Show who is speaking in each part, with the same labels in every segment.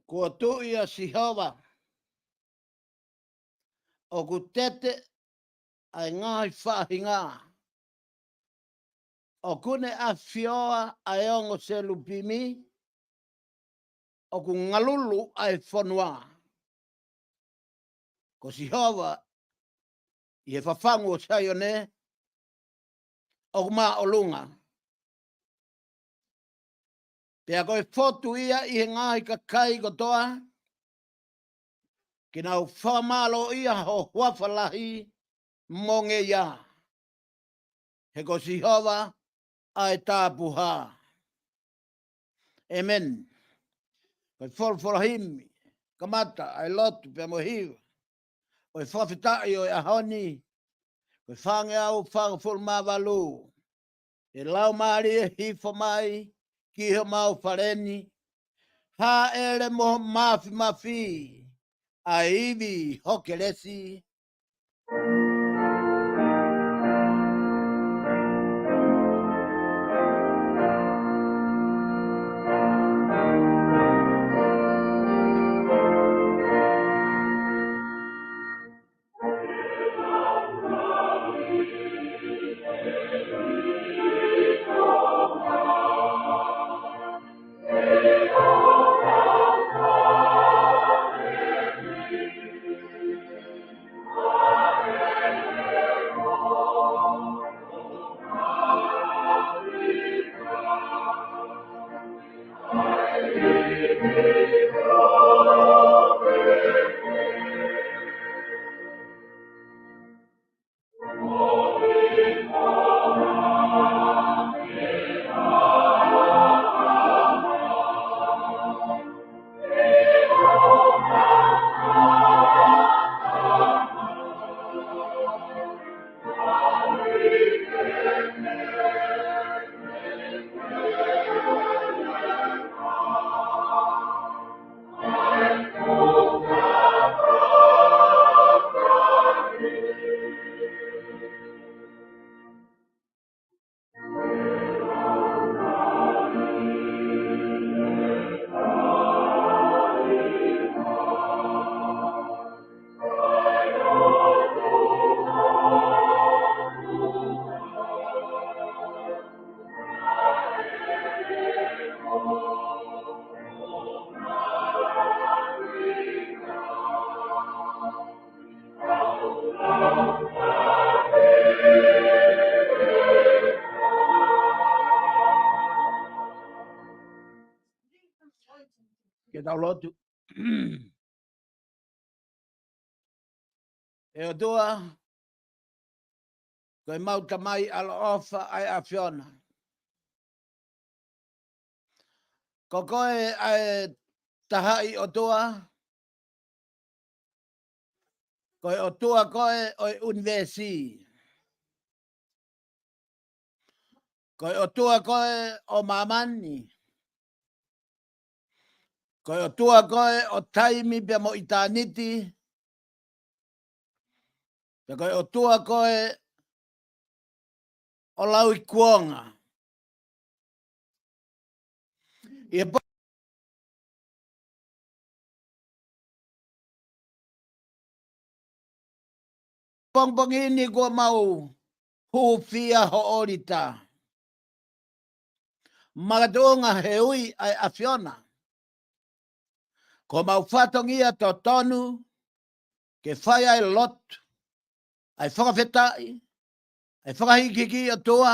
Speaker 1: Kua tuia si hawa. O ku tete ai ngai whahinga. O kune a whioa ai ongo se lupimi. O ku ngalulu ai whanua. Ko si hawa i he whawhangu o Saione. O ku maa o lunga. Pea koe whotu ia i he ngai ka kai kotoa. Ki nau whamalo ia ho huawhalahi monge ia. He ko si hawa ai tāpuha. Amen. Koe whorwhorahimi, kamata, ai lotu, pia mohiwa. Koe whawhitai o e ahoni. Koe whange au whanga whurmawalu. E lau maari e hifo mai, ki ho mau whareni. Ha ere moho mafi mafi. A iwi hokelesi. Ke tau lotu. E o tua, koe mauta mai ala ofa ai a whiona. Ko koe ai tahai o tua, koe o tua koe o universi. Koe o tua koe o mamani. Koe o tua koe o taimi pe mo itaniti. Pe koe o tua koe o lau i kuonga. I e pongpongini kua mau hufia ho orita. Magatunga he ui ai a whiona. Ko mau whatongia to tonu, ke whai ai lot, ai whakawhetai, ai whakahikiki o tua,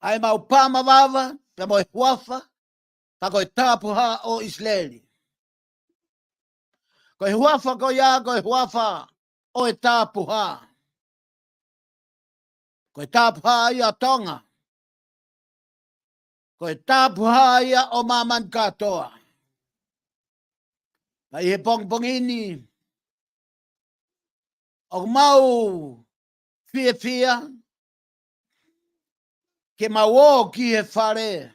Speaker 1: ai mau pāmawawa, pe mo e huafa, ta koe tāpuha o Isleli. Koe huafa ko ia, koe huafa o e tāpuha. Koe tāpuha ia tonga. Koe tāpuha ia o maman katoa. Ai he pongpongini, o mau fia, ke mau ki he whare.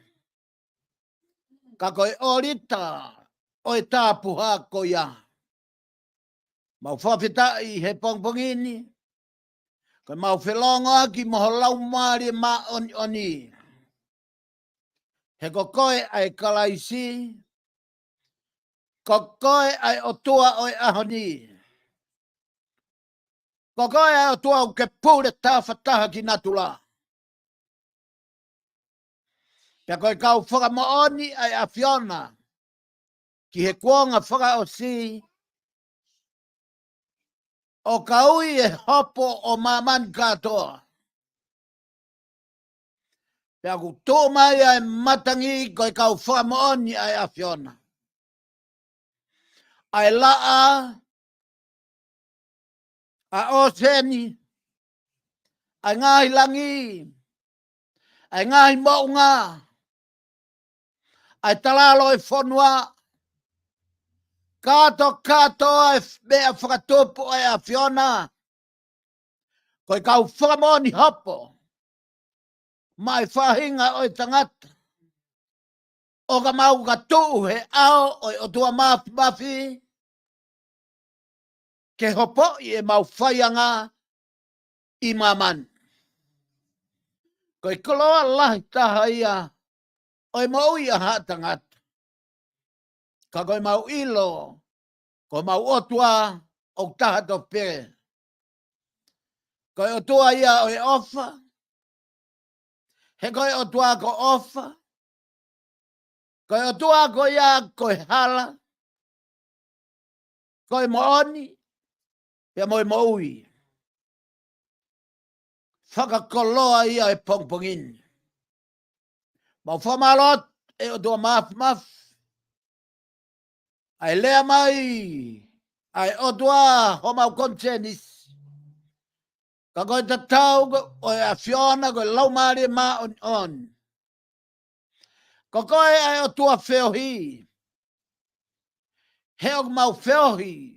Speaker 1: Ka koe orita o e tāpuha ko ia. Mau whawhetai he pongpongini. Koe mau whelonga ki moho lau maari ma oni. He ko koe ai kalaisi. Ko koe ai o tua o ahoni. Ko koe ai o tua o ke pūre tāwhataha ki natula. Pea koe kau whakamooni ai a Fiona. Ki he kuonga whaka o si. O kaui e hopo o mamani katoa. Pea ku tō mai ai matangi koe kau whakamooni ai a Fiona. Ai laa, a oseni, ai ngahi langi, ai ngahi maunga, ai talalo e whanua, kato ai mea whakatopo ai a Fiona, koe kau whakamoni hopo, mai whahinga o i tangata, o ka mau ka tuu he ao o tua mafi, ke hopo i e mau whaianga i maman. Koe koloa lahi taha ia, o i mau i a hatangata. Ka koe mau ilo, koe mau otua o taha to pere. Koe otua ia o e ofa, he koe otua ko ofa, koe otua ko ia koe hala, koe mooni, pia moe moui. Whakakoloa ia e pongpongin. Mau whamalot e otua maf, ai lea mai, ai otua ho mau kontenis. Ka koe ta tau o e a Fiona koe laumari ma on. Ko koe ai otua whiohi. He o mau whiohi.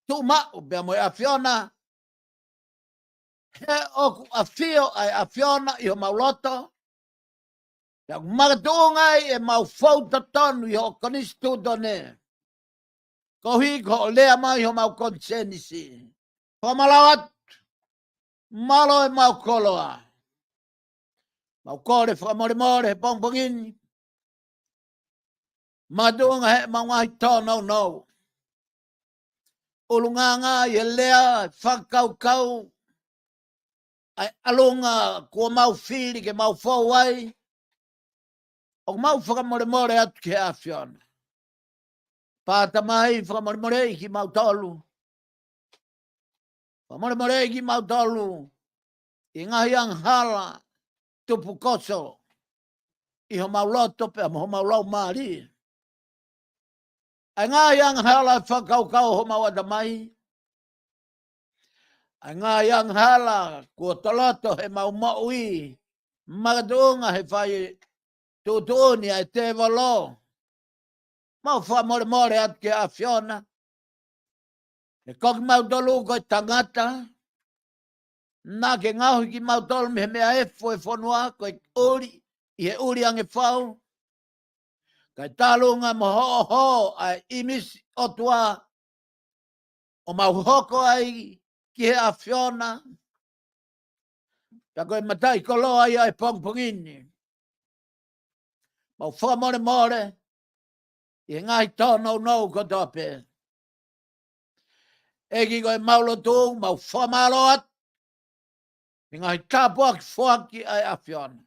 Speaker 1: Tu mau bea moe a Fiona. He o a whio ai a Fiona i ho mau loto. Pea magatungai e mau fauta tonu i ho konistu done. Ko hi ko lea mai ho mau konsenisi. Pamalawat. Malo e mau koloa. Mau kore whakamore he pongpongin. Madunga he mau ngai tono no. Ulunganga i lea whakau ai alunga kua mau whiri ke mau whauai. O mau whakamore atu ke a Fiona. Pāta mai whakamore i ki mau tolu. Whakamore i ki mau tolu. I ngahi ang hala tupu koso. I ho mau loto pe ho mau lau maari. Ai ngahi ang hala whakau ho mau adamai. Ai ngahi ang hala kua toloto he mau maui. Magatunga he whai tutuni ai te walo. Mau whamore atu ke a Fiona. E koki mau tolu koe tangata. Nā ke ngahui ki mau tolu me mea e whanua koe uri. I he uri ange whau. Kai talunga mo ho ai imis otua. O mau hoko ai ki he a Fiona. Ka koe matai koloa ia e pongpongini. Mau whamore. I ngai tono no ko tope. Egi koe maulo tū, mau whamaloat. I ngai tāpuak whaki ai a Fiona.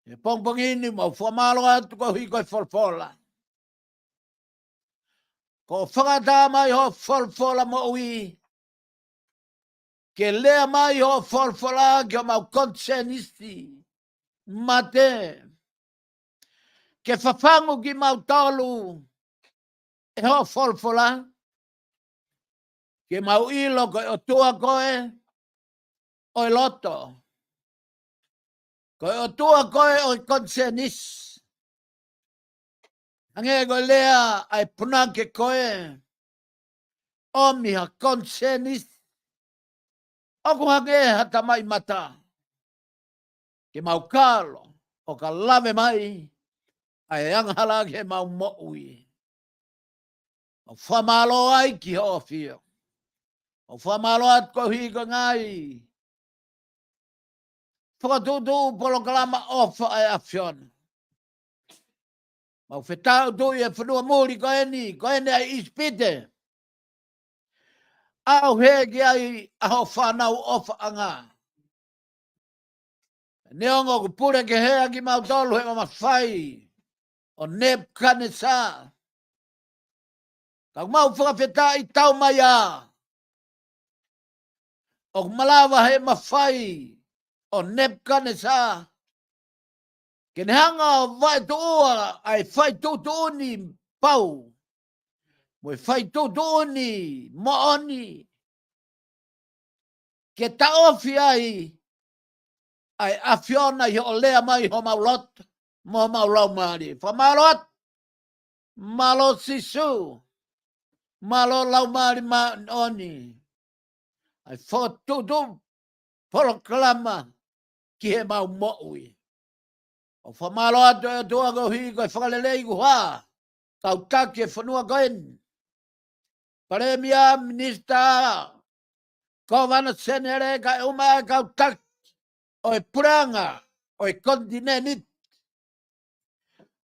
Speaker 1: E pongpongini mau whamaloat ko hui koe wholwhola. Ko whakata mai ho wholwhola mo ui. Ke lea mai ho wholwhola ki o mau konsenisti. Mate. Ke whawhangu ki mau tolu. E ho wholwhola. Ke mau ilo koe o tua koe. Oi loto. Koe o tua koe oi konsenis. Ange koe lea ai punake koe. Omi ha konsenis. Oku hange hata mai mata. Ke mau kalo. O ka lave mai. Ai anghala ke mau moui. O whamalo ai ki ho fio. O whamalo at ko hiko ngai. Whakatutu polo kalama ofa ai a Fiona. Mau whetau tu e whanua muri ko eni ai ispite. Au hegi ai aho whanau ofa anga. Neongo ku pure ke hea ki mau tolu he mama whai. O nep kane sa. Kau mau whakawheta i tau mai a. O malawa he mawhai. O nep kane sa. Kene hanga vai tu ua ai whai tu uni pau. Moi whai tu uni mooni. Ke ta ofi ai. Ai afiona i o lea mai ho maulot. Mo maulau maari. Wha maulot. Malo sisu. Malo lau maari maoni. Ai whatutu. Poloklama. Ki he mau moui. O whamalo atu e tua ko hi ko whakalelei ku ha. Kau taki e whanua koen. Paremia minista. Kovana senere ka uma kau taki. O e puranga. O e kontinenit.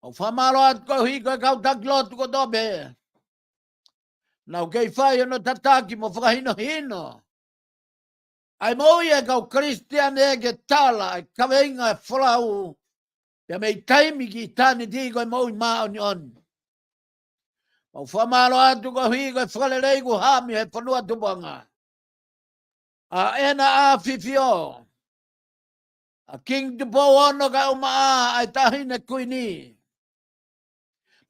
Speaker 1: O whamalo atu ko hi ko kau taki lotu ko tobe. Nau kei whai ono tataki mo whakahino hino. Ai moi e kau Christian e ke tala. E kaweinga e whalau. Pia mei taimi ki tani ti koe moi maa ni on. Mau whamalo atu ko hui koe whakalelei ku hami he whanua tupanga. A ena a fifio. A king tupo ono ka uma a ai tahine kuini.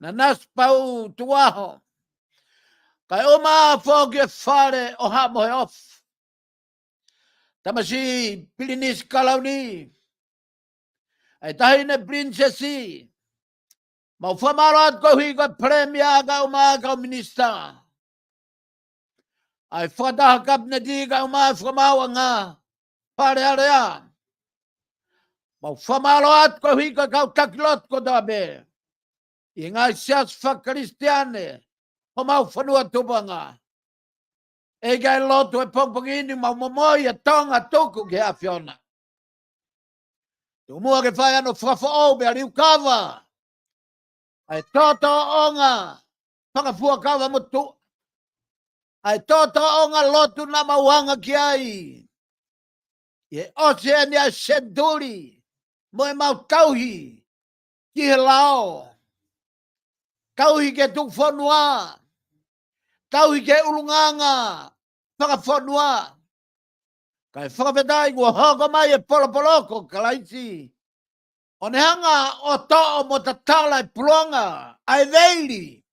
Speaker 1: Na naspau tuaho. Kai uma a whoki e whare o hamo he off. Tamasi pilinis kalauni. Ai tahine princesi. Mau whamalo atu ko hui koe premia ka uma ka minista. Ai whataha kapne di ka uma whamaua ngā. Pare area. Mau whamalo atu ko hui koe kau takilot ko tabe. I ngai sias whakristiane. Ho mau whanua tupanga. E gai lotu e pongpongini mau momoi e tonga tuku ke a whiona. Tu mua ke whai ano whawhao bea riu kawa. Ai toto onga. Whakafua kawa mutu. Ai toto onga lotu na mauanga ki ai. E oceania senduri. Moe mau tauhi. Ki he lao. Tauhi ke tuk whanua. Tauhi ke ulunganga. Whakawhanua. Kai whakawhetai kua hoko mai e polopoloko kalaisi. O ne hanga o to'o mo tatala e pulonga. Ai veili.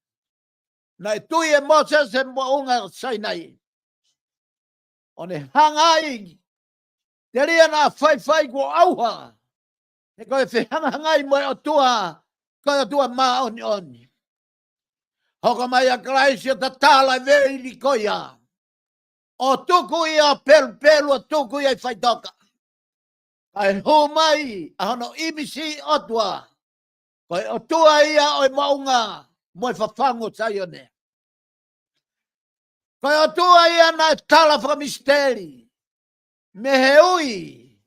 Speaker 1: Na e tui e Moses e mo unga sainai. O ne hanga ai. Te ria na whai kua auha. E koe whi hanga hangai mo e o tua. Koe o tua maa oni oni. Hoko mai a kalaisi o tatala e veili koia. O tuku ia pelu o tuku ia whaitoka. Ai ho mai a hono imisi otua. Koe o tua ia o maunga mo e whawhango taione. Koe o tua ia na tala whaka misteri. Me he ui.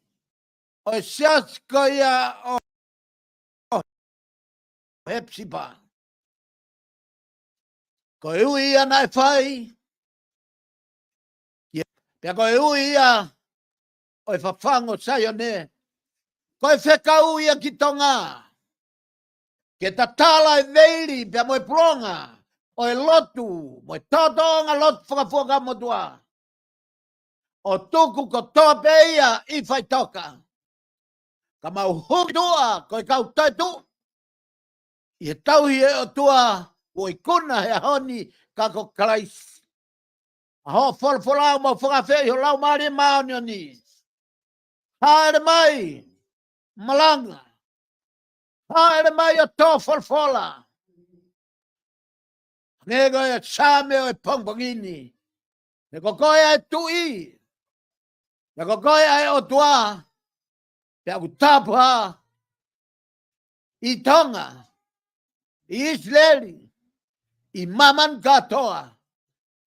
Speaker 1: O e sias ko ia o hepsipa. Koe ui ia na e whai. Pea koe ui ia o e whawhango taione. Koe whekau ia ki tonga. Ke ta tala e veili pia moe pronga. O e lotu. Moe totonga lotu whakafuaka motua. O tuku ko tope ia i whaitoka. Ka mau hutua koe kau taitu. I he tauhi e o tua. O i kuna he honi kako kalais. A ho wholawholau mo whakawhei ho lau maari maoni o ni. Haere mai. Malanga. Haere mai o tō wholawhola. Nego e same o e pongpongini. Nego koe ai tui. Nego koe ai o tua. Pea ku tapua. I Tonga. I Israeli. I maman katoa.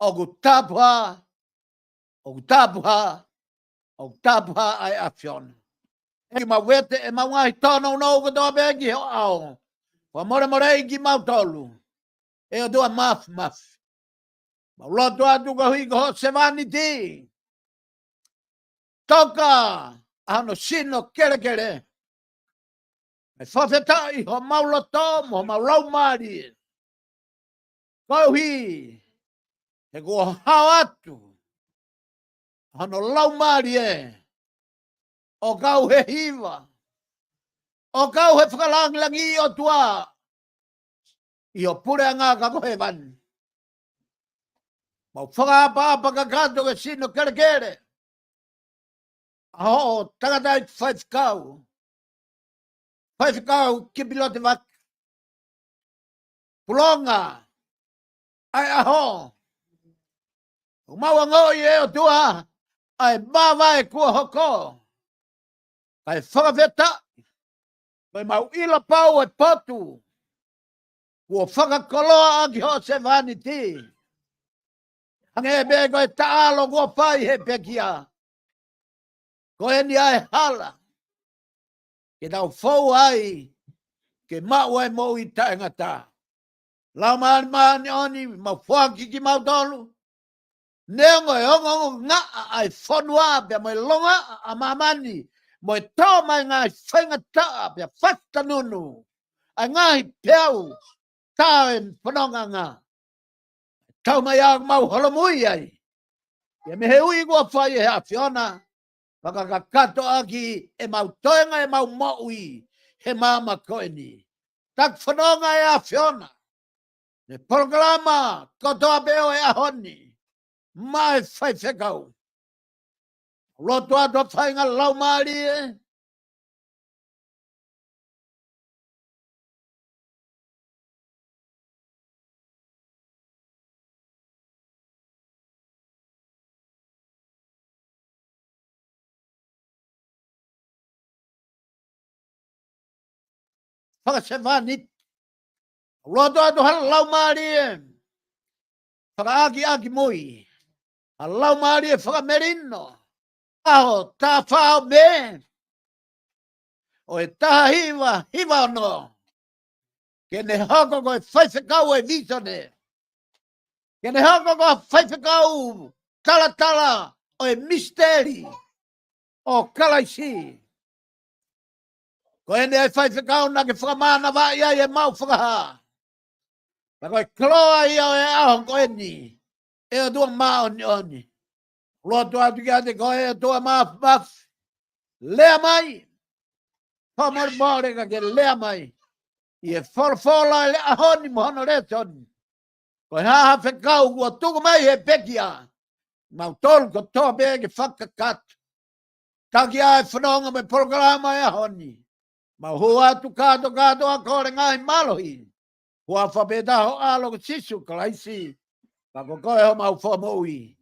Speaker 1: O ku tapua. O ku tapua. O ku tapua ai afiona. E ma wete e ma ngai tono no ko do begi ho ao. Wa more ingi mautolu. E o dua maf. Ma loto atu ka hui ko se vani ti. Toka ano sino kere. E whawhetai ho mauloto mo maulau mari. Kau hi. E kua hao atu. Ano lau mari e. O kau he hiva. O kau he whakalangilangi o tua. I o pure ngā ka kohe vani. Mau whakaapa ka kato ke sino kere. Aho, tagatai whaifkau. Whaifkau ki pilote vaka. Pulonga. Ai aho. Umaua ngoi e o tua. Ai mawai kua hoko. Ai whakawheta. Mai mau ila pau e potu. Kua whakakoloa aki ho se vani ti. Hange be koe taalo kua whai he pekia. Koe ni ai hala. Ke tau fau ai. Ke mau ai mo i taengata. Lau maani oni ma whaki ki mau tolu. Neongo e ongo ngā ai whanua pia mai longa a mamani. Mo e tau mai ngai whaingata pia whata nunu. Ai ngai peau tau e whanonga ngā. Tau mai au mau holomui ai. Ia me he ui kua whai e a whiona. Whakakato aki e mau toenga e mau moui. He mama koe ni. Tak whanonga e a whiona. Ne programa kotoa peo e ahoni. Mai whai whekau. Roto ato whainga lau maari e. Whakasewhanit. Roto ato hala lau maari e. Whakaaki mui. Hala lau maari e whakamerino. Aho, tā whao me. O e taha hiva no. Ke ne hoko koe whaifekau e vitone. Ke ne hoko koe whaifekau tala o e misteri. O kalaisi. Koe ne ai whaifekau na ke whakamana vai ai e mau whakaha. Pa koe kloa i o e aho koe ni. E o tua maa oni. Roto atu ki ate koe e tua maa lea mai. Pamor ka ke lea mai. I e whorwhola e le ahoni mohono retoni. Koe haha whekau kua tuku mai he pekia. Mau tolu ko toa pē ke whakakat. Taki ai whanonga me programa e ahoni. Mau hua atu kato a kore ngai malohi. Hua whapetaho alo ke sisu kalaisi. Pako koe ho mau whamoi.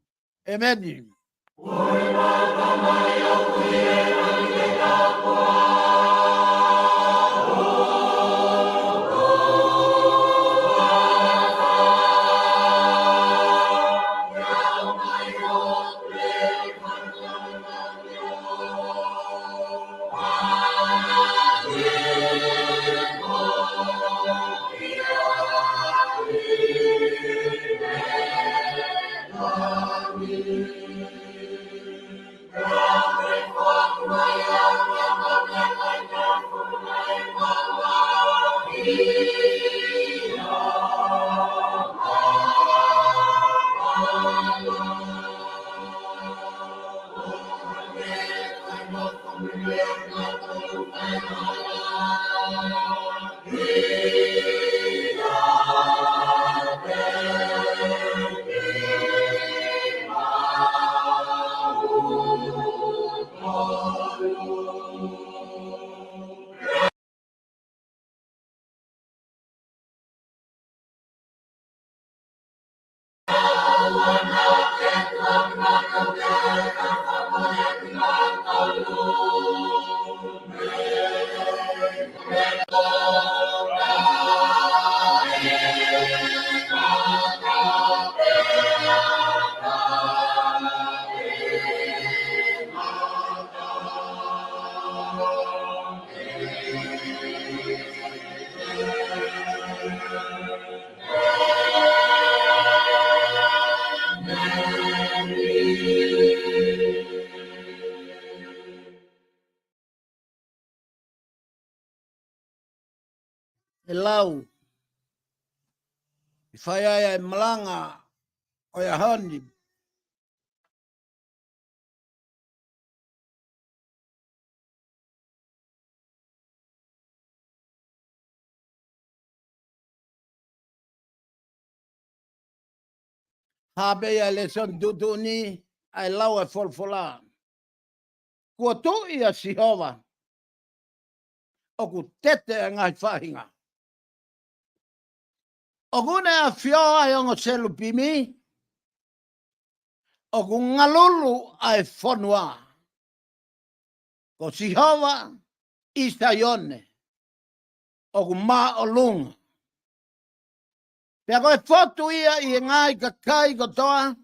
Speaker 1: Amen. e lau. I whai ai e malanga o ia honi. Habe ia le son tutu ni ai lau e folfola. Kua tu ia sihova. O ku tete e ngai whahinga. O kune a whio ai ongo selu pimi. O ku ngalulu ai whanua. Ko sihova isa ione. O ku maa o lunga. Pea koe fotu ia i ngai ka kai kotoa.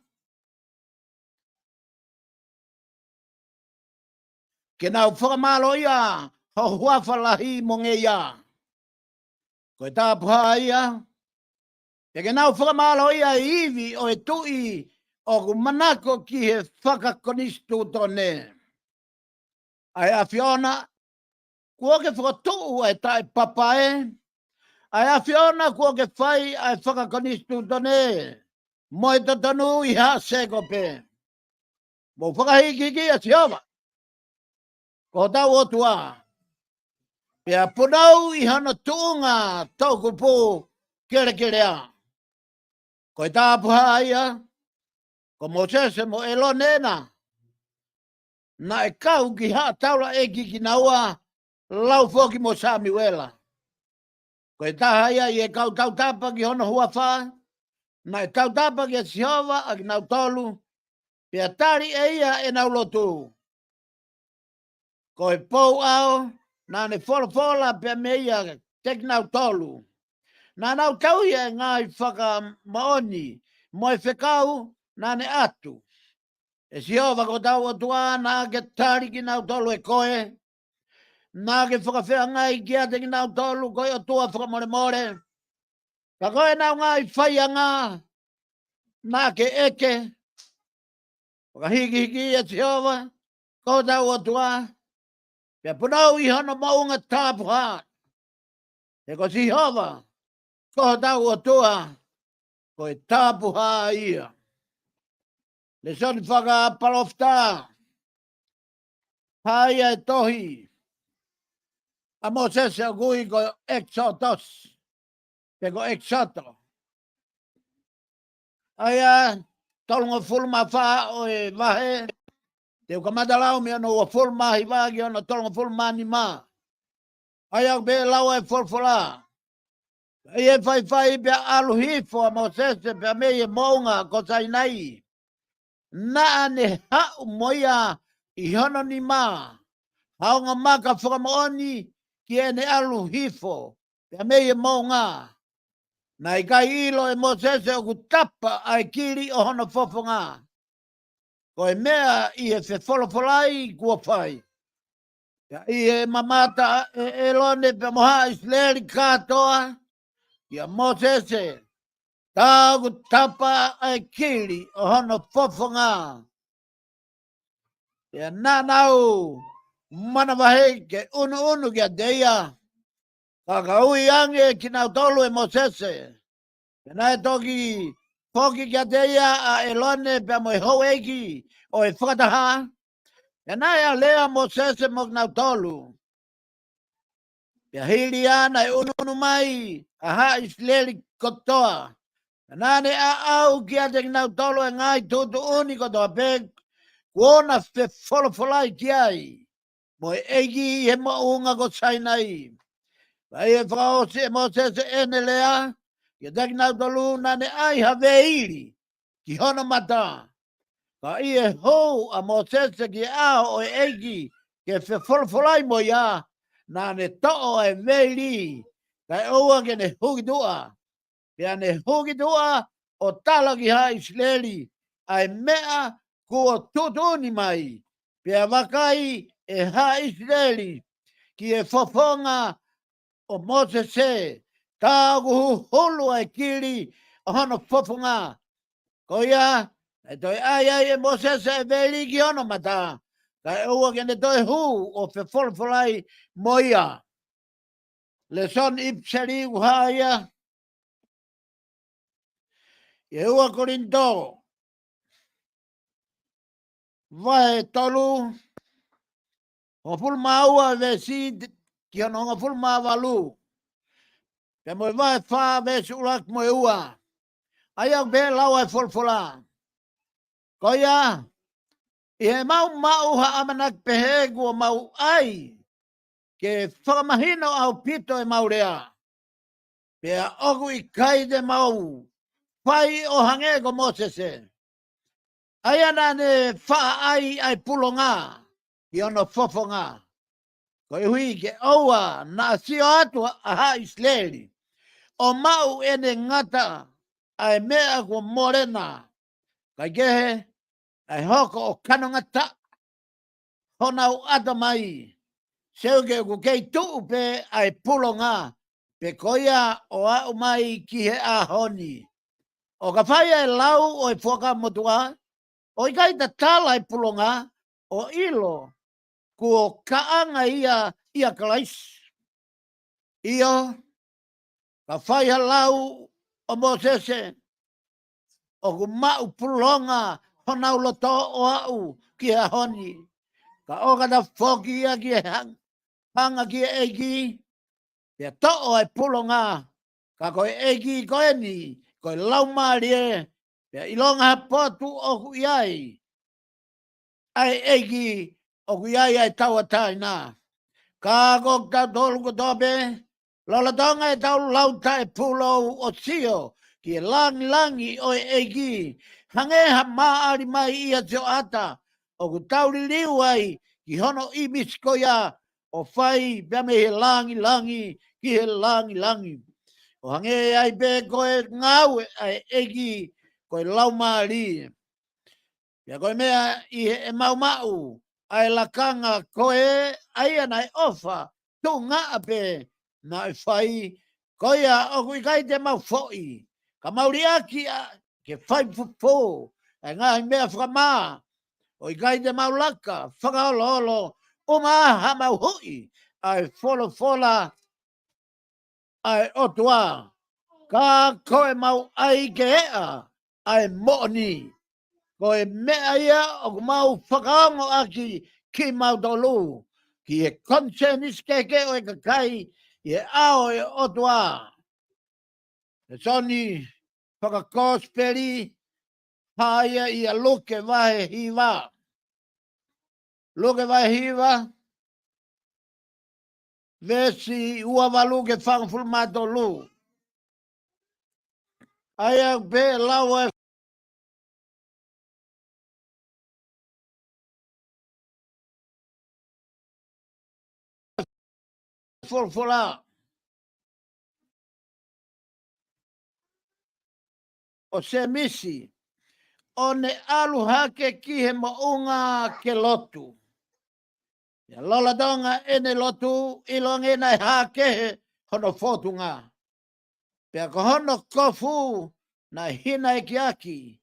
Speaker 1: Ke nau whakamalo ia. Ho huafalahi monge ia. Koe tāpuha ia. Pea ke nau whakamalo ia iwi o e tui. O ku manako ki he whakakonistu tone. Ai a Fiona. Kua ke whakatuu ai tai papae. Ai a Fiona kua ke whai ai whakakonistu tone. Moi to tonu i ha seko pe. Mo whakahiki a sioma. Ko tau o tua. Pea punau i hana tuunga tauku pū kere a. Ko i tāpuha ia. Ko mo sese mo elo nena. Na e kau ki ha taula e ki naua. Lau foki mo sami wela. Ko i taha ia i e kau tau tapa ki hono hua wha. Na e kau tapa ki a sihova a ki nau tolu. Pea tari e ia e nau lotu. Ko e pou ao. Na ne fola pea me ia tek nau tolu. Na nau tau ia ngai whaka maoni. Mo e whekau na ne atu. E sihova ko tau o tua na ke tari ki nau tolu e koe. Na ke whakawhea ngai ki ate ki nau tolu koe o tua whakamore more. Ka koe nau ngai whaianga. Na ke eke. Whakahiki e sihova. Ko tau o tua. Pea punau i hana maunga tāpuha. E ko sihova. Ko tau o tua. Ko e tāpuha ia. Le soni whaka palofta. Hai e tohi. A mo sese o gui ko exotos. Pe ko exoto. Ai a tolungo fulma wha o e vahe. Te uka madalau mi ano o fulma hi vagi ono tolungo fulma ni ma. Ai au be lau e fulfula. Ai e whai pe alu hifo a mo sese pe me e mounga ko sainai. Na ne hau moia i hono ni ma. Haunga maka whakamooni ki ene alu hifo. Pea me e mounga. Na i kai ilo e mo sese o ku tapa ai kiri o hono fofonga. Ko e mea i e se folofolai kua whai. I e mamata e lone pe moha isleri katoa. Ia mo sese. Tā ku tapa ai kiri o hono fofonga. Ia nanau mana wahe ke unu kia deia. Kakaui ange ki nau tolu e mo sese. Pena e toki poki kia deia a elone pe mo e hou eki o e whakataha. Pena e a lea mo sese mo nau tolu. Pea hili ana e unu mai a ha isleri kotoa. Pena ne a au kia te nau tolu e ngai tutu uni kotoa pe kuona fe folai kiai. Mo e eki e mo unga ko sainai. Vai e whao se mo sese ene lea. Ia taki nau tolu nane ai haweiri ki hono mata. Ka i e hou a mo sese ki ao o e eiki ke whe folfolai mo ia nane to'o e weiri. Ka e oua ke ne hukidua. Pea ne hukidua o tala ki ha isleri ai mea kua tutuni mai. Pea wakai e ha isleri ki e fofonga o Mose se. Tā kuhu hulu ai kiri o hono fofonga. Ko ia, e toi ai e Mose se veli ki hono mata. Ka e ua kene toi hu o fe folfolai mo ia. le son ipseri uhaya e ua Korinto vai tolu o ful maua vesi ki ono ful mavalu pe mo vai fa vesi urak mo ua aya be lawa folfola koya e mau ha amanak pehego mau ai ke whakamahino au pito e maurea. Pea ogu I kai de mau, whai o hangego Mosese. Aia nane wha ai pulonga, I ono fofonga. Ko I hui ke oua na sio atu aha Isleri. O mau ene ngata ai mea ko morena. Kai gehe, ai hoko o kanongata. Honau ata mai. Seuke ku kei tuu pe ai pulonga. Pe koia o au mai ki he a honi. O ka whaia e lau o e whaka motua. O I kai ta tala e pulonga. O ilo. Ko kaanga ia kalais. Io. Ka whaia lau o Mosese. O ku mau pulonga. Honau loto o au ki he honi. Ka oka ta whoki ia ki he hanga ki he eiki. Pea to'o e pulonga, ka koe eki koe ni, koe laumarie, pea ilonga potu oku iai. Ai eki oku iai ai taua taina. Ka kok tau tolu ko tope, lola tonga e tau lauta e pulo o sio, ki e langi o eki, hangeha maari mai ia teo ata, oku tau li liu ai, ki hono ibis koia, o fai pia me he langi, ki he langi. O hange ai pe koe ngau ai eki koe lau maari. Pia koe mea I he e mau, ai lakanga koe ai anai ofa, tu ngā ape na I fai, koia o kui kai te mau foi, ka mauri aki ke fai fufu, ai ngā mea whakamā, o I kai te mau laka, whakaolo, o ha mau hui, ai fola, ai otua, ka koe mau ai ke ea, ai mo'ni, koe mea ia o mau whakaongo aki ki mau tolu, ki e konsenis keke o e kakai, I e ao e otua. E soni whakakosperi, haia I a luke vahe hiva. Luke vahe hiva, vesi ua walu ke whangfulmato lu. Aia pe lau e folfola. O se misi, o ne alu hake ki he maunga ke lotu. Ia lola donga ene lotu, ilonge nai hake he hono fotunga. Pea ko hono kofu na hina e kiaki.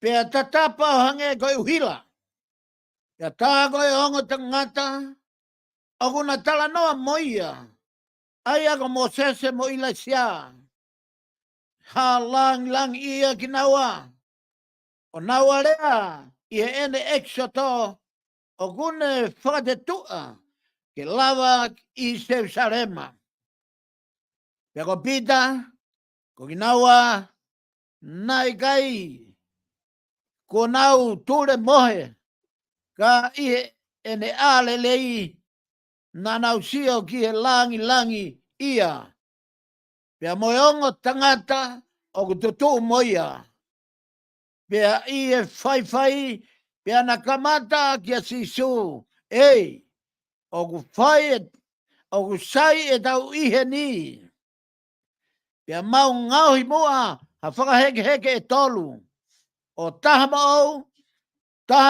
Speaker 1: Pea tatapa o hange koe uhila. Pea tā koe hongo tangata, o kuna tala noa moia. Ai ako Mosese mo ila sia. Ha lang ia ki naua. O naua rea, I he ene exoto, o kune whakatetua, ke lava I Jerusalema. Pea ko pita, ko ki naua, nai kai, ko nau ture mohe, ka I ene ale lei, na nau sio ki he langi ia. Pea moiongo tangata, o kututu moia. Pea I e fai, pea na kamata ki a sisu. Ei, o ku fai, o ku sai e tau ihe ni. Pea mau ngauhi mua, ha whakaheke e tolu. O taha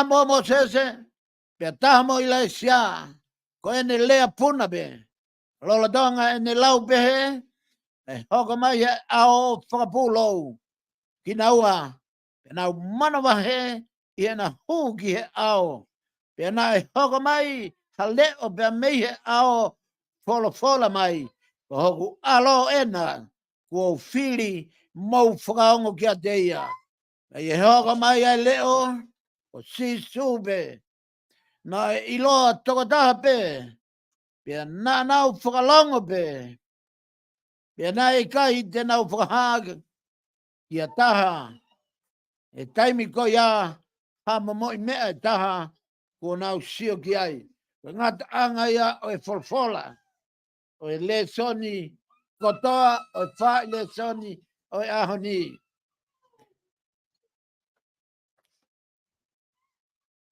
Speaker 1: mo Mosese, pea taha mo Ilaisia, ko ene lea puna be. Lola donga ene lau behe, e hoko mai e ao whakapulou. Ki naua, pe nau manawahe, I ena hū ki he ao. Pe nā e hoko mai, ha leo pe mei he ao fola mai. Ko hoku alo ena, ko fili mau whakaongo kia teia. E hoka mai ai leo, o si sube. Na iloa tokotaha pe, pia na nau whakalongo pe, pia na e kai te nau whakahāga, kia taha, e taimi ko ia, ha mamoi mea e taha, ko nau sio ki ai. Ngata anga ia o e folfola, o e le soni kotoa, o e wha le soni, o e ahoni.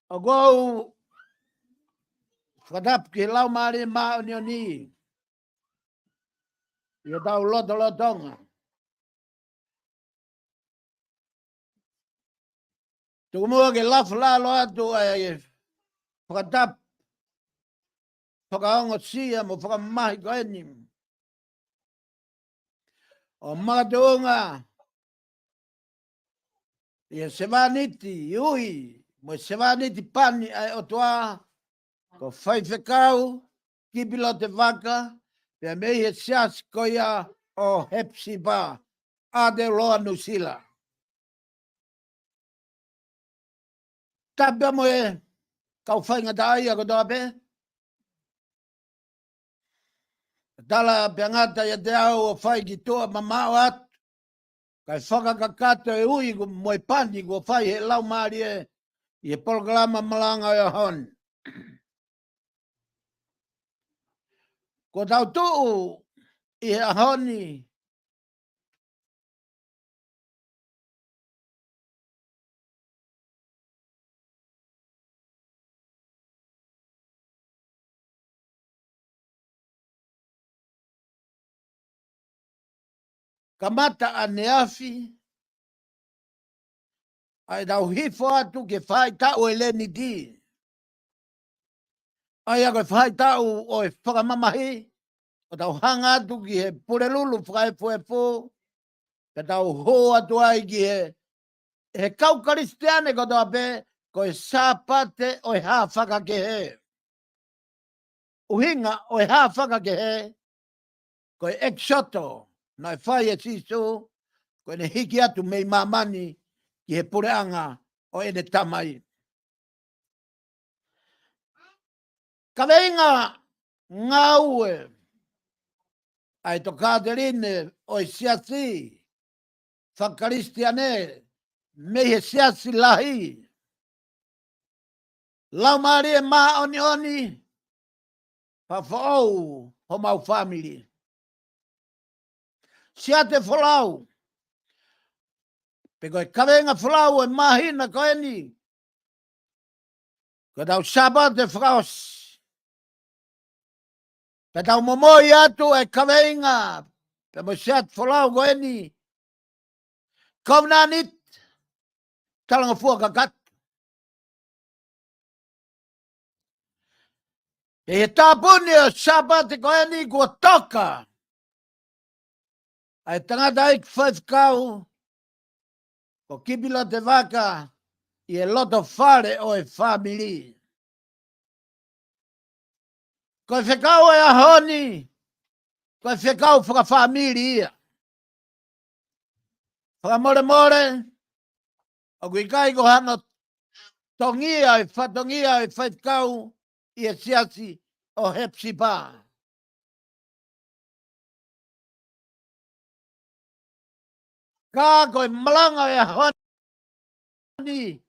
Speaker 1: O gou, whakatap ki lau maari maa ni o ni, ia tau loto lotonga. Tuku mua ke lafu lalo atu e whakatap, whakaongo sia mo whakamahi ko eni. O makatuunga, ia sevaniti, iui, mo sevaniti pani ai o toa, ko whaiwhekau, kipilo te vaka, pia mei he sias ko ia o Hepsiba, a te loa nusila. Tapia mo e, kau whainga ta aia ko toa pe. Tala pia ngata ia te au o whai ki toa mamao atu. Kai whakakakato e ui ko moe pani ko whai he lau maari e, i e programa malanga e hon. Ko tau tuu i he ahoni, kamata ane afi, ai tau hifo atu ke whai tau e leni di. Ai ako whai tau o e whakamamahi, o tau hanga atu ki he purelulu whakai fuefu, ke tau ho atu ai ki he kau karistiane ko toa pe, ko e sapate o e haa whaka ke he. Uhinga o e haa whaka ke he, ko e exoto, na e whai e sisu, ko e ne hiki atu mei mamani ki he pureanga o e ne tamai. Ka veinga ngā ue, ai to kāterine o e siasi, whakaristiane, me he siasi lahi. Lau maari e maa oni oni, whawhau ho mau family. Sia te whalau, pe koe kawenga whalau e mahina koe ni, ko tau Sapate whakaos, pe tau momoi atu e kawenga, pe mo sia te whalau koe ni, kauna nit, talanga fua kakat. E he tāpuni o Sapate koe ni kua toka, ai tangata ik whaifkau, ko kipilo te vaka, i e loto whare o e family. Ko e whekau e ahoni, ko e whekau whakawhamiri ia. Whakamore more, o kui kai ko hano tongia e whatongia e whaikau i e siasi o Hepsiba. Ka ko e malanga e ahoni,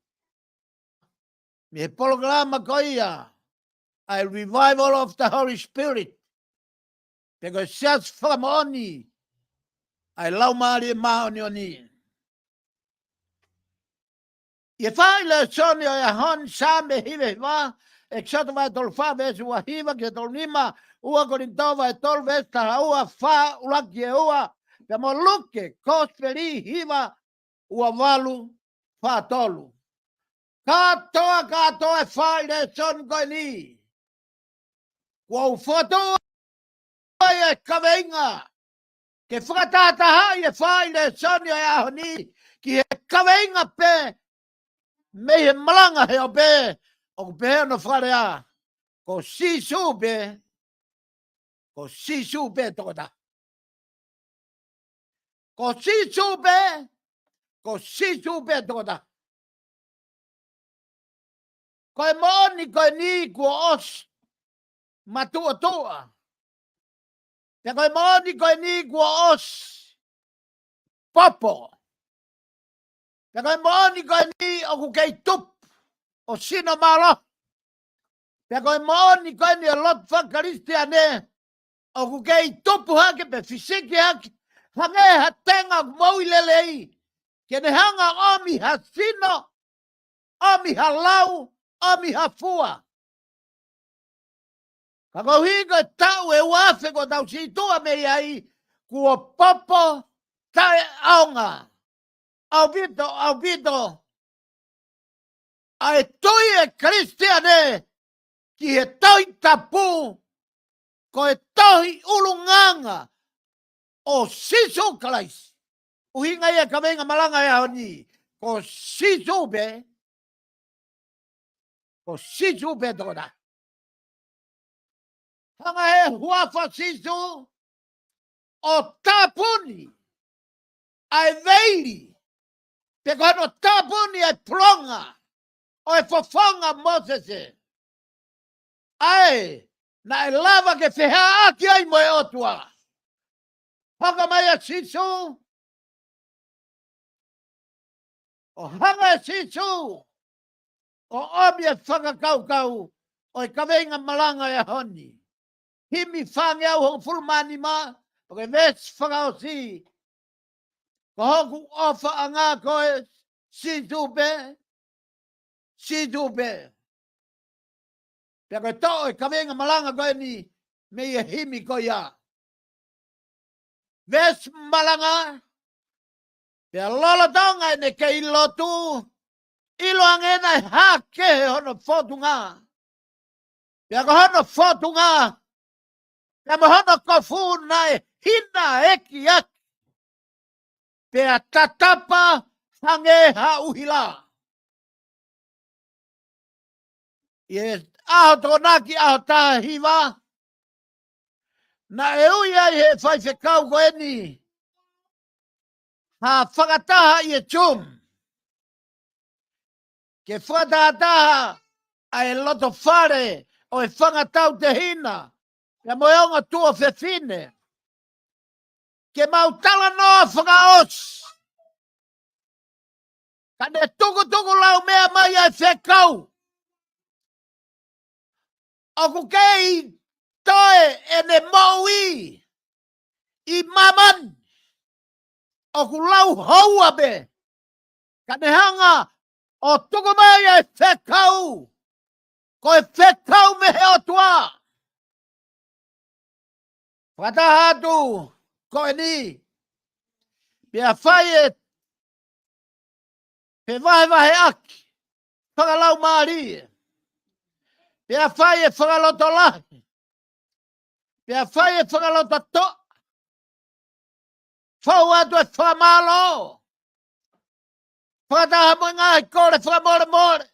Speaker 1: me programa ko ia, a revival of the Holy Spirit. Pe ko e siasi whakamoni, ai lau maari e maoni oni. Ia whai le soni o e hon sa me hive wa, e ksoto vai tol wha vesu wa hiva ke tol nima, ua korinto vai tol vesta ua wha ulaki e ua, pe mo luke kosperi hiva ua walu wha tolu. Katoa e whai le soni koe ni. Kua u whoto e kawenga, ke whakatataha e whai le soni o e aho ni, ki he kawenga pe, me he malanga he o pe, o pe no wharea, ko sisu pe tokota. Ko sisu be toda. Koe moni koe ni kua os matua toa. Te koe moni koe ni kua os popo. Te koe moni koe ni oku kei tup o sino malo. Te koe moni koe ni o lot whakaristiane oku kei tupu hake pe fisiki hake. Hange ha tenga mau lelei. Kene hanga omi ha sino, omi ha lau, omi ha fua. Kako higo tau e wafe ko tau situa me iai kua popo tae aonga. Au vito. Ai tui e kristiane ki he toi tapu ko e tohi ulunganga o sisu kalais. Uhinga ia ka venga malanga ia honi. Ko sisu be toda. Hanga he huafa sisu o tapuni ai veili. Te kono tapuni ai plonga o e fofonga Mosese. Ai, na e lava ke whehea aki ai mo e otua. Hanga mai a sisu. O hanga e sisu. O omi e whakakaukau. O e kawenga malanga e honi. Himi whange au hong fulmani ma. O ke ves whakaosi. Ko hoku ofa a ngā koe. Sisu be. Sisu be. Pea koe tō e kawenga malanga koe ni. Me e himi koe ia. Ves malanga. Pea lola tonga e ne kei lotu. Ilo angena e hake hono fotunga. Pea ko hono fotunga. Pea mo hono kofu na e hina eki aki. Pea tatapa hange ha uhila. Yes, aho tonaki aho taha hiva. Na e uia i he whaiwhekau ko eni. Ha whakataha i e tum. Ke whakataha a e loto whare o e whangatau te hina. Ia moeonga tua whewhine. Ke mautala noa whakaos. Ka ne tuku lau mea mai ai whekau. Oku kei toe e ne maui. I maman. Oku lau haua be. Ka ne hanga o tuku mai ai whekau. Ko e whekau me he otua. Whatahatu ko e ni. Pea whai e pe vahe aki. Whakalau maari. Pea whai e whakaloto lahi. Pea whai e whakaloto to. Whau atu e whamalo. Whakataha mo ngai kore whakamore.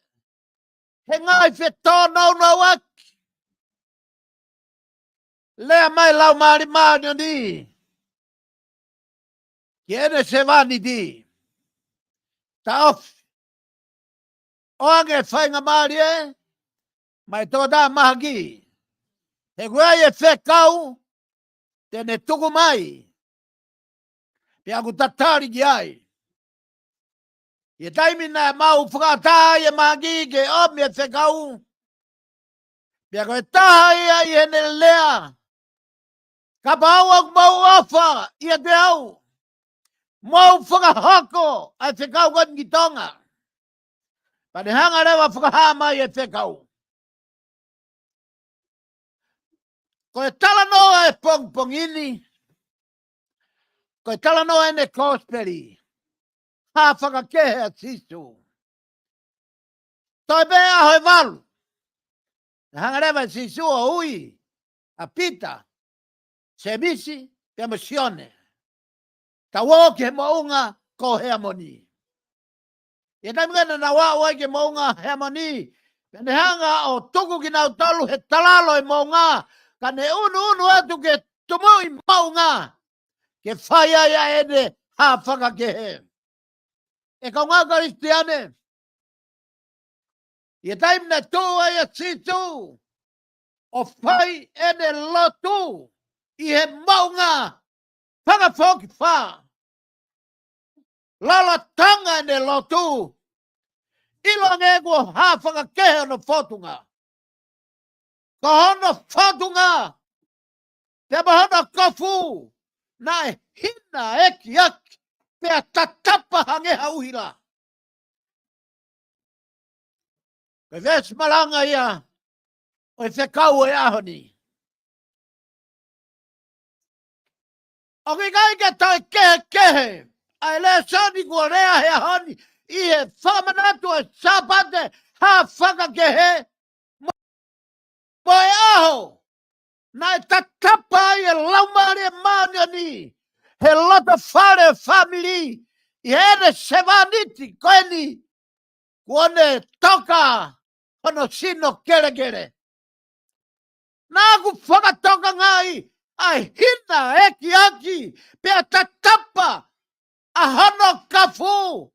Speaker 1: He ngai whetō nau aki. Lea mai lau maari maari ni. Kiene se vani di. Ta ofi. Oange whainga maari e. Mai tō tā mahagi. He kuai e whekau. Tene tuku mai. Pea ku tatari ki ai. Ie taimi na mau whakatā e mahagi ke omi e whekau. Pea koe taha ia i hene lea. Ka pau ak mau ofa ia te au. Mau whakahoko ai whekau kon ki tonga. Pane hanga rewa whakahama i e whekau. Koe tala noa e pongpongini. Koe tala noa e ne kosperi. Ha whakakehe a sisu. Toi be a hoi walu. Hanga rewa sisu o hui. A pita. Se misi pe mosione. Ta woke mo unga ko hea moni. E taimi ngana na wa ke mo unga hea moni. Pene hanga o tuku ki nau tolu he talalo e mo unga. Ka ne unu atu ke tumui mo unga. Ke whaia ia ene ha whakakehe. E ka ngā Kristiane, i taimna tūa i a situ, o whai ene lotu, i he maunga, whakafoki wha. Lala tanga ene lotu, ilo ngego ha whakakehe no whotunga. Ka hono whotunga, te mahana kofu, na e hina eki aki, pea tatapa hangeha uhila. Ke ves malanga ia, o e whekau e ahoni. O ki kai ka tai kehe, ai le sani kua rea he ahoni, i he whamanatu e sapate, ha whakakehe, mo e aho, na e tatapa i e laumare maaniani, he lota whare family, i ere sevaniti koeni, kuone toka, hono sino kere. Nā ku whakatoka ngai, ai hina eki aki, pea tatapa, a hono kafu,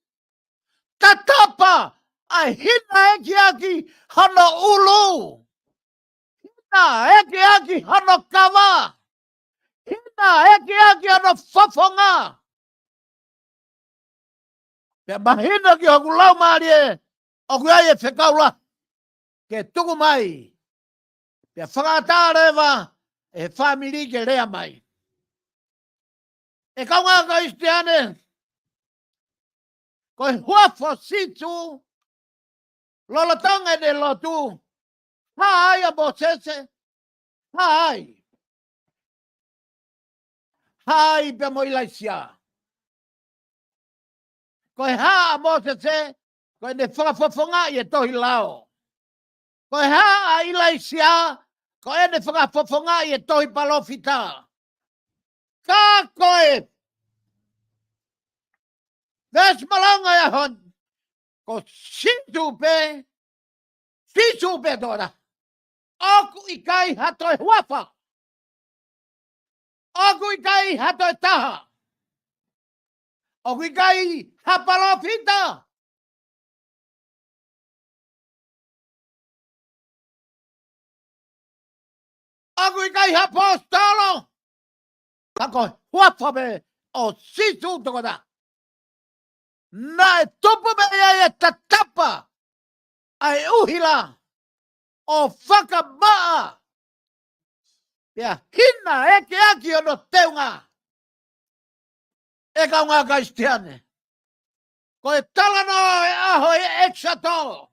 Speaker 1: tatapa, ai hina eki aki, hono ulu, hina eki aki, hono kawa, hina eki aki, hono fofonga. Pea mahina ki hoku lau maarie, oku ai e whekaula, ke tuku mai, pea whakatārewa, e whamiri ke rea mai. E kaunga ka isteane, koe huafo situ, lolatanga ne lotu, hai a bosese, hai pe moilaisia. Koe ha a bosese, koe ne whakafofonga i e tohi lao. Koe ha a ilaisia, koe ne whakafofonga i e tohi palofita. Ka koe, ves malanga ia hon, ko situ pe tora. Oku i kai hato e huafa. Oku i kai hato e taha. Oku i kai hapalofita. Oku i kai hapostolo. Kako huafa me o situ toko da. Na e tupu me e tatapa. Ai uhila. O whakamaa. Pea hina eke aki ono teunga. E kaunga kaistiane. Koe talano e aho e exato.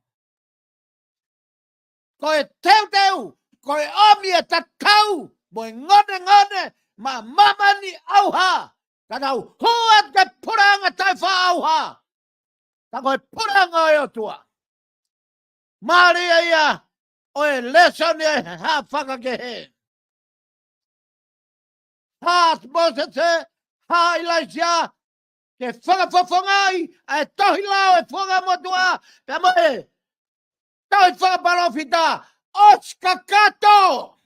Speaker 1: Koe teu. Koe omi e tatau. Moe ngone. Ma mamani auha. Katau huat ke puranga taifa auha. Ta koe puranga e otua. Maria ia. Oe lesoni e ha whakakehe. Ha mosese. Ha ilaisia. Ke whakafofongai. E tohi lao e whakamotua. Pea moe. Tau whakaparofita. Oskakato.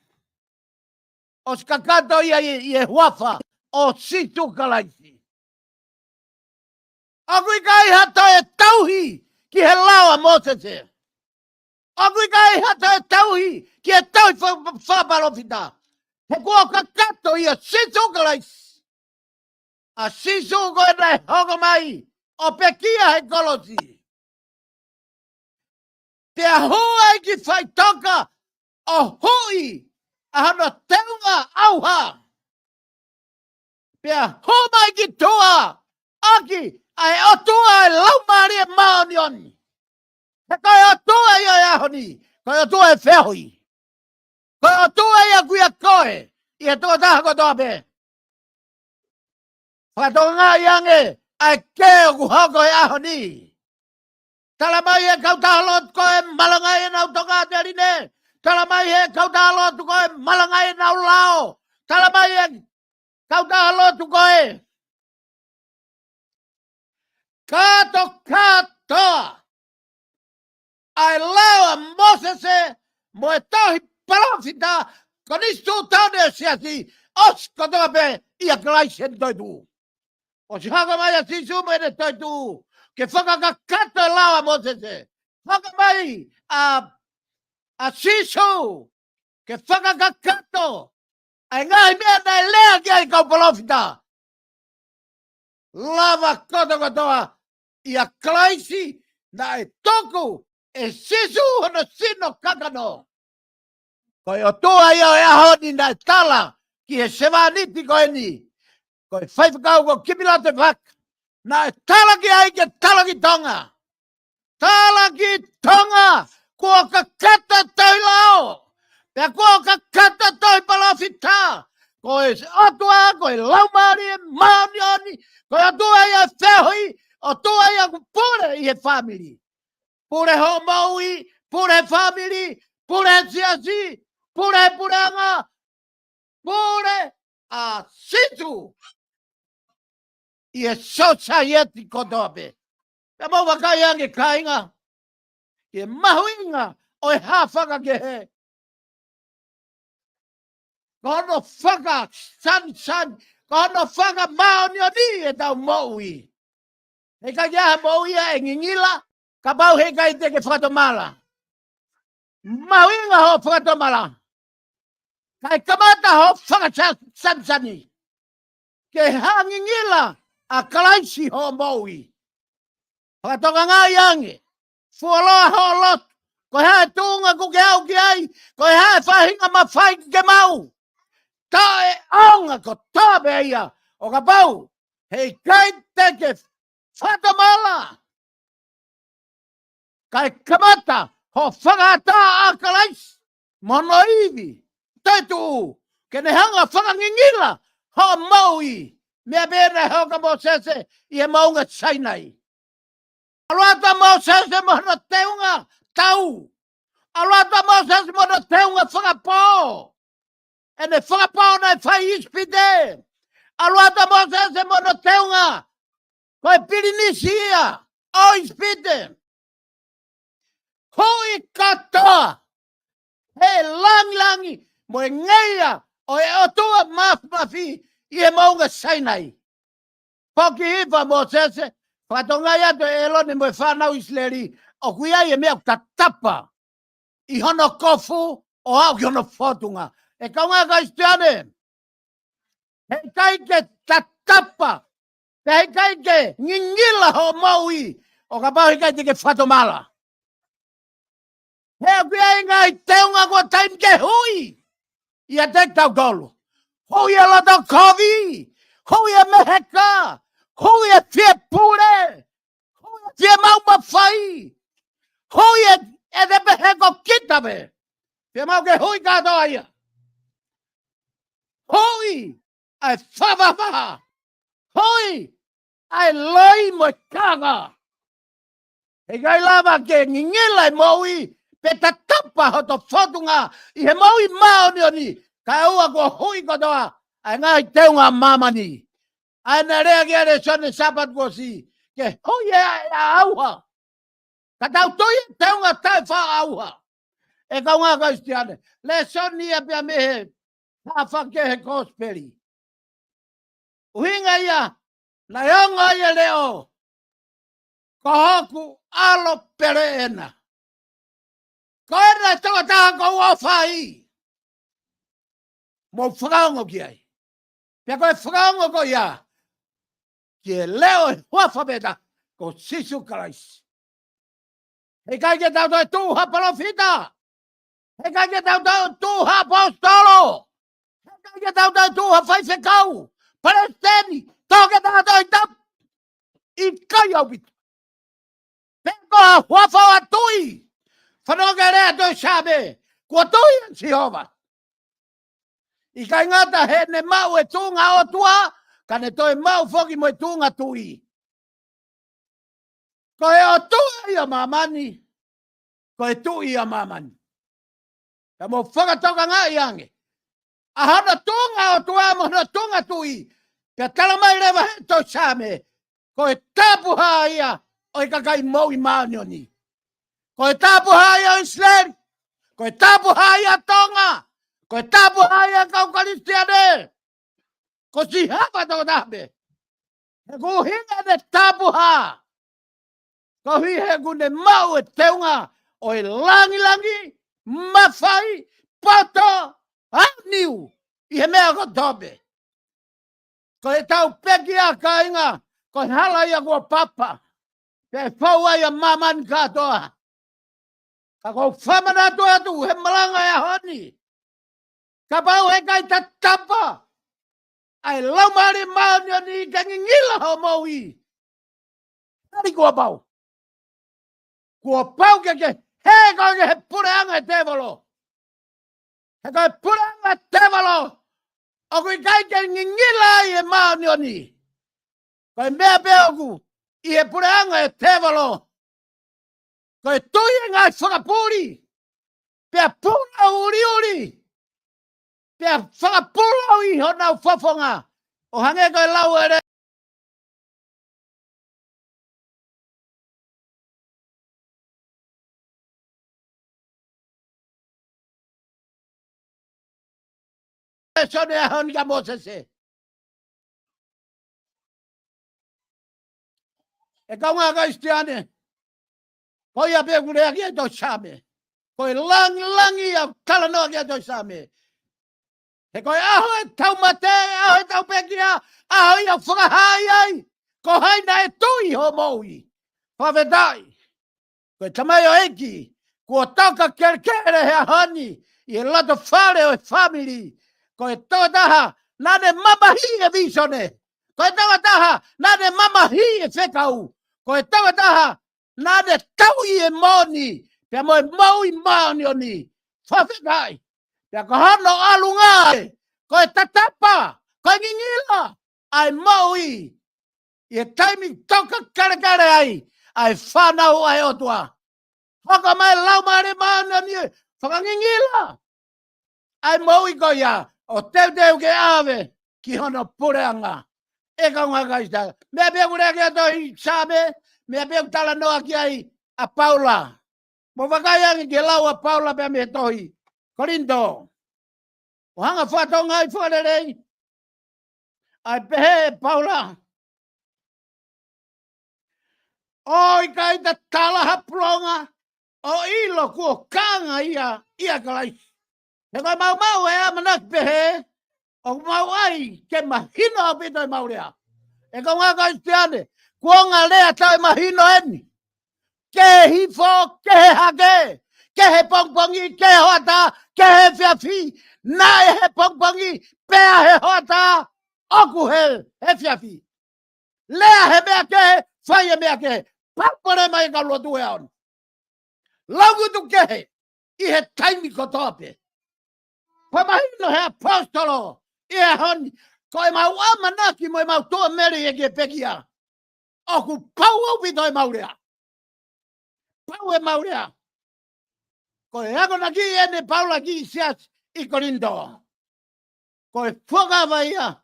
Speaker 1: Oskakato ia i e huafa. O situ kalaisi. Aku i kai hato e tauhi. Ki he lawa mosese. Aku i kai hato e tauhi. Ki he tauhi whaparofita. He kua kakato i a situ kalaisi. A sisu koe nei hoko mai. O pekia he kolosi. Te ahua i ki whai toka. O hui. A hana teunga auha. Pea huma i ki tua. Aki. Ai o tua e laumari e maonioni. He kai o tua i a ahoni. Kai o tua e whehui. Kai o tua i a kuia koe. I he tua taha kotoa pe. Whakatonga i ange. Ai keo ku hoko e ahoni. Talamai e kautahalot koe malangai e nau toka te rine. Talamai e kautahalot koe malangai e nau lao. Talamai e kautahalot koe. Kato. Ai laua mosese mo e tohi palofita. Konistu taune siasi. Osko tope ia klaisen toitu. O si haka mai a sisu mai ne toi tu. Ke whakakakata lawa mo se se. Haka mai a sisu. Ke whakakakato. Ai ngai mea nei lea ki ai kau palofita. Lava koto kotoa. Ia klaisi na e toku e sisu hono sino kakano. Koe o tua ia o e ahoni na e tala ki e sewaniti koe ni. Koe whaifakau ko kimila te whak. Na e tala ki ai ke tala ki tonga. Tala ki tonga. Kua ka kata tau lao. Pea kua ka kata tau palawhita. Koe atua, koe laumari, maonioni. Koe atua ia whehoi. O tua ia pure i he family. Pure ho maui, pure family, pure siasi, pure puranga, pure a situ. I e society kotope. Pea mau wakai ange kainga. I e mahuinga o e hawhaka ke he. Kono whaka san. Kono whaka maonioni e tau maui. He ka kia maui e ngingila. Ka bau he kai te ke whatomala. Mahuinga ho whatomala. Kai kamata ho whaka sansani. Ke hangingila a kalaisi ho maui. Whakatonga ngā iange. Fualoa ho lot. Ko hae tūnga ku ke au ki ai. Ko hae whahinga ma whai ke mau. Tā e aunga ko tāpe ia. O ka pau. Hei kai te ke whatamala. Kai kamata ho whakata a kalaisi. Mono iwi. Taitu. Ke ne hanga whakangingila. Ho maui. Mea bēne hoka mo sese. I e maunga sainai. Aluata mo sese mono teunga. Tau. Aluata mo sese mono teunga whakapō. E ne whakapō nei whai ispide. Aluata mo sese mono teunga. Koe pirinisia. O ispide. Hui katoa. He langi. Mo e ngeia. O e otua mafi. I e maunga sainai. Poki hiva mo sese. Whatonga ia to e loni mo e whanau isleri. O kuia i e mea tatapa. I hono kofu. O au ki hono whotunga. E kaunga ka istiane. He kai ke tatapa. He kai ke ngingila ho maui. O ka pau he kai te ke whatomala. He kuia i ngai teunga kua taim ke hui. Ia te tau kolu. Hui e lato kovi. Hui e meheka. Hui e fie pure. Hui e fie mau mawhai. Hui e de meheko kitabe. Fie mau ke hui katoa ia. Hui ai whawawha. Hui ai loi mo kaga. He gai lava ke ngingila e maui. Pe ta tapa ho to whotunga. I he maui maonioni. Kai ua ko hui katoa. Ai ngai teunga mamani. Ai na rea kia re sone sapat ko si. Ke hui e auha. Ka tau toi teunga tai wha auha. E kaunga ka istiane. Le soni e pia mehe. Ha whake he kosperi. Uhinga ia. Na yonga ia leo. Ko hoku alo pere ena. Ko ena toka taha ko wawhai. Mo whakaongo ki ai. Pia koe whakaongo ko ia. Ki e leo e whawhabeta ko sisu karaisi. He kai ke tau toi tūha palofita. He kai ke tau toi tūha apostolo. He kai ke tau toi tūha whaifekau. Palestini. Toke tau toi tap. I kai au bitu. Peko a whawhau a tui. Whanoke rea toi sabe. Kua tui an Sihova. I kai ngata he ne mau e tūnga o tua. Ka ne toi mau whoki mo e tūnga tui. Ko e o tui a mamani. Ko e tui a mamani. Ka mo whakatoka ngā iange. A hana tūnga o tua mo hana tūnga tui. Pia talamai rewa he toi same. Ko e tapuha ia. O i kakai mau i maanioni. Ko e tapuha ia o Israel. Ko e tapuha ia Tonga. Ko e tapuha ia kaukaristiane. Ko si hapa toko tabe. He ko hinga ne tapuha. Ko hi he ku ne mau e teunga o e langi mawhai poto niu I he mea ko tope. Ko e tau peki a ka inga ko hala ia kua papa. Pe fau ai a maman katoa. Ka ko whamana toa tu he malanga e honi. Ka pau he kai ta tapa. Ai laumari maunio ni ka ngingila ho moui. Nari kua pau. Kua pau ke he ko ke he pureanga e tevalo. He ko he pureanga e tevalo. O kui kai ke ngingila I e maunio ni. Ko e mea peoku. I he pureanga e tevalo. Ko e tui e ngai whakapuri. Pea pula uri. Pea whakapula I hona whafonga. O hange koe lau ere. Sone a honi ka mosese. E kaunga ka istiane. Koi a pe kure aki e to same. Koi langi a kalanoa ki e to same. He koi aho e tau mate, aho e tau pekia, aho I a whakahai ai. Ko haina e tui ho moui. Whawedai. Koe tamai o eki. Kua tauka kerekere he a honi. I e lato whare o e family. Koe taha nane mamahi e visone. Koe taha nane mamahi e whekau. Koe taha nane tau I e moni. Pea moe maui maoni o ni. Whawhekai. Pea ko hano alunga. Koe tatapa. Koe ngingila. Ai maui. I e taimi tauka kerekere ai. Ai whanau ai otua. Whaka mai lau maare maana ni. Whakangingila. Ai maui ko ia. O teu ke ave. Ki hono pureanga. E kaunga kaista. Mea pia kure ki ato I same. Mea pia tala noa ki ai. A Paula. Mo whakaiangi ki lau a Paula pia me tohi. Korinto. O hanga whatonga I whalerei. Ai pehe Paula. Oi kai ta tala haplonga. O ilo kuo kanga ia kalai. He koe mau e amanak pehe. O mau ai ke mahino a pito I maurea. E ka ngā kai tiane. Kua ngā lea tau mahino eni. Ke hifo, ke he hake. Ke he pongpongi, ke he hoata, ke he fiafi. Nai he pongpongi, pea he hoata. Oku he fiafi. Lea he mea ke he, whai he mea ke he. Papore mai ka lotu e on. Laugu tu ke he. I he taimi ko tope. Pamahino he apostolo. I he honi. Ko e mau amanaki mo e mau toa meri e ke pekia. Oku pau au pito e maurea. Pau e maurea. Ko e ako na ki ene Paula ki sias I Korinto. Ko e whakawa ia.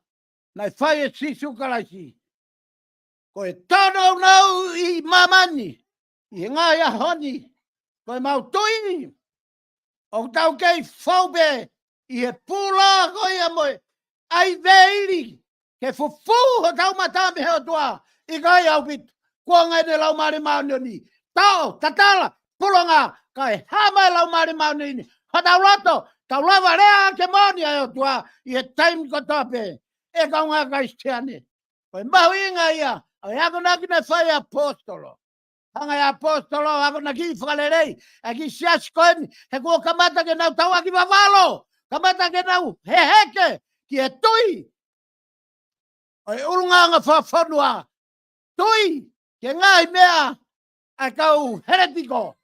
Speaker 1: Nai whai e sisu kalaisi. Ko e tono nau I mamani. I ngā ia honi. Ko e mau tui. O tau kei whaupe. I he pula ko ia moe. Ai veiri. Ke fufu ho tau matame heo tua. I kai au pit. Kua ngai ne lau mare maunio ni. Tau, tatala, pulonga. Kai hama lau mare maunio ni. Ho tau loto. Tau lava rea ke moni heo tua. I he taim ko tope. E kau ngā kai stiane. Koi mahu inga ia. Ai ako naki ne whai apostolo. Hanga e apostolo. Ako naki whalerei. Aki sias koeni. He kua kamata ke nau tau aki wawalo. Kamata ke nau he heke. Ki e tui. Oi urunganga whawhanua. Tui. Ke ngai mea. Ai kau heretiko.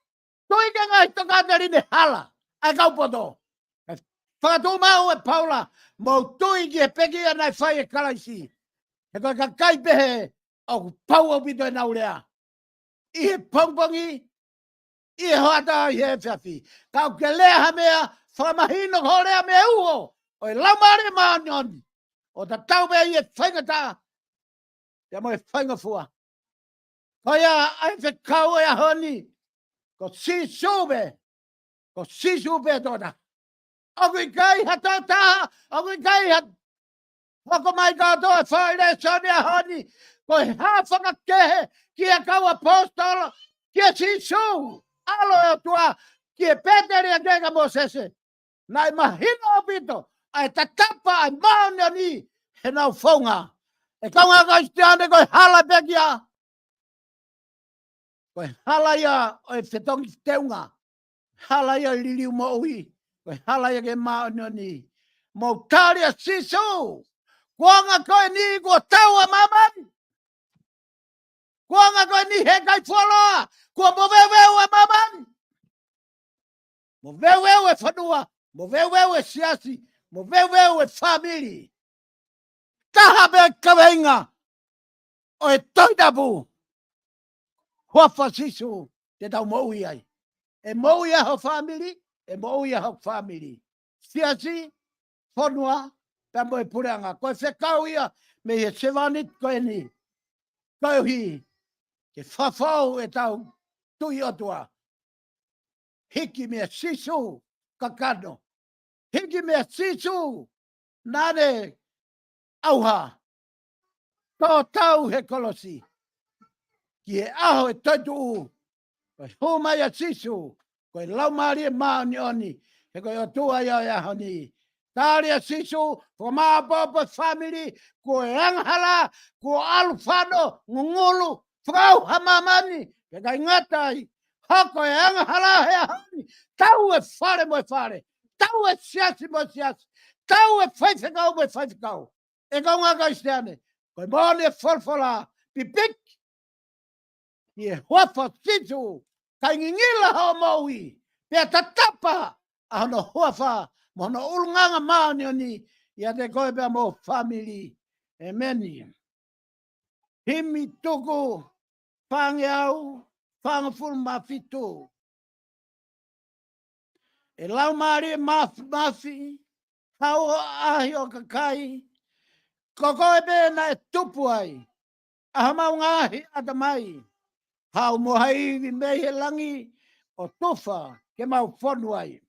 Speaker 1: Tui ke ngai tokateri ne hala. Ai kau poto. Whakatu mau e Paula. Mau tui ki e peki anai whai e kalaisi. He koe ka kai pehe. Au pau au pito e naurea. I he pongpongi. I he hoata I he whiawhi. Kau ke lea mea. Whamahino horea mea uho. Oi laumare maanioni. O ta tau mea I e whaingata. Ia mo e whaingafua. Koia ai te kau e a honi. Ko si sube. Ko si sube tona. Oku I kai hatata. Oku I kai hat. Wako mai kato e whaile soni a honi. Koe hawhaka kehe kia kau apostolo kia sisu. Alo e tua kia Peteri a kega Mosese. Nai mahina o pito. Ai tatapa ai maone ni he nau whaunga. E kaunga kai stiane koe hala pekia. Koe hala ia o e whetongi teunga. Hala ia liliu mo ui. Koe hala ia ke maone ni. Mo taria sisu. Kuanga koe ni kua taua mamani. Kuanga koe ni he kai wholoa. Kua mo veweu e mamani. Mo veweu e whanua. Mo veweu e siasi. Mo veweu e family. Taha me kawenga. O e toinapu. Huafa sisu. Te tau mo ui ai. E mo ui ho family. E mo ui ho family. Siasi. Whanua. Pea mo e pureanga. Koe whekau ia. Me he sevanit koe ni. Koe hi. Ke whawhau e tau tui otua. Hiki mea sisu kakano. Hiki mea sisu nane auha. Tō tau he kolosi. Ki he aho e taitu u. Koe hūmai a sisu. Koe laumari e maoni oni. He koe o tua ia e aho ni. Tāri a sisu. Ko maa popo family. Ko e anghala. Ko alufano. Ngungulu. Frau hamamani. Ke kai ngatai. Hoko e anghala he ahoni. Tau e whare mo e whare. Tau e siasi mo siasi. Tau e whaifekau mo e whaifekau. E kaunga kai stiane. Koe mōne e wholwhola. Pipik. I e huafa sisu. Kai ngingila hao maui. Pea tatapa. A hono huafa. Mono ulunganga maani oni. Ia te koe pea mo family. Emeni. Himi tuku. Pange au. Pange fulu mafitu. E lau maari e mafi. Hau ahi o kakai. Koko e pēna e tupu ai. Aha mau ngahi atamai. Hau mohaivi mehe langi o tufa ke mau whonu ai.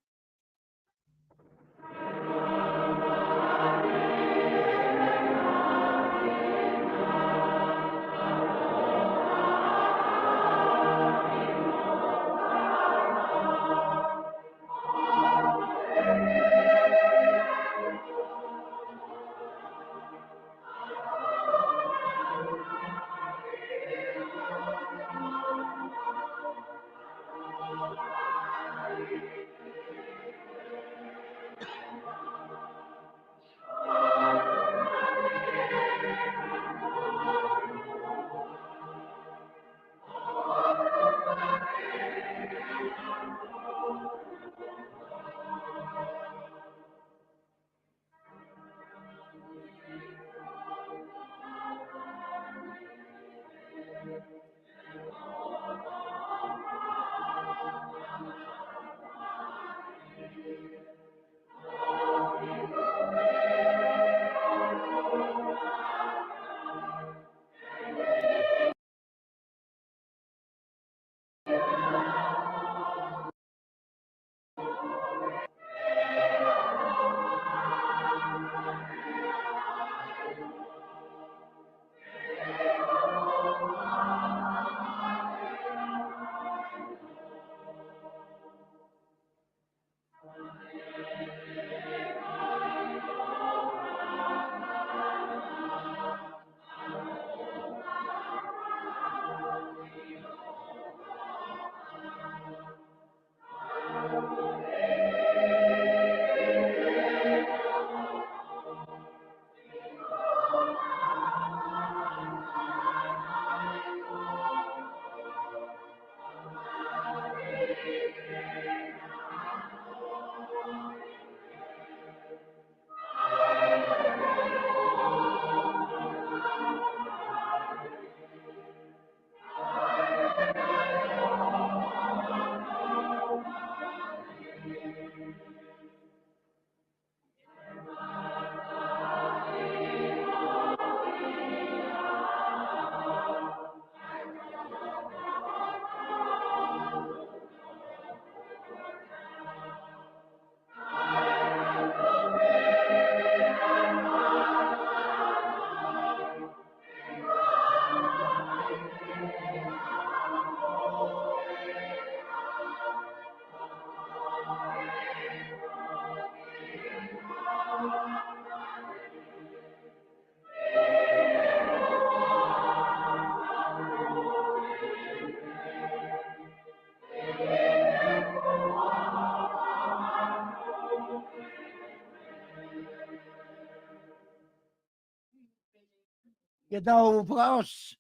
Speaker 1: ke tau praos.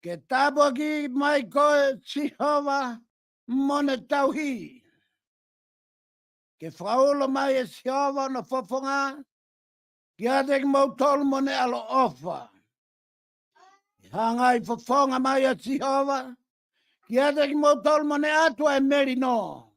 Speaker 1: Ke tabo ki mai koe Jehova mone tau hi. Ke fraulo mai e Jehova no fofonga. Ki adek mau tolu mone alo ofa. Hangai fofonga mai e Jehova. Ki adek mau tolu mone atua e meri no.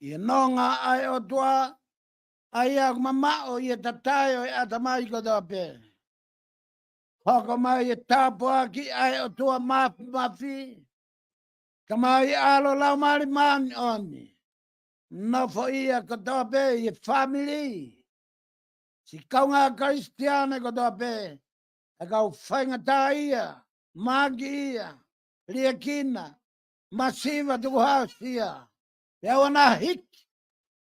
Speaker 1: Ia nonga ai o tua. Ai ak mamao ia tatayo e atamai ko dope. Hoko mai e tapua ki ai o tua mafi. Kamai alo lau mari man oni. Nofo ia ko dope i family. Si kaunga kristiane ko dope. E kau whaingata ia. Magi ia. Liakina. Masiva tu hausia. Pea wana hik.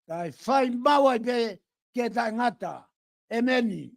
Speaker 1: Kai whai maua i pe ke ta ngata. Emeni.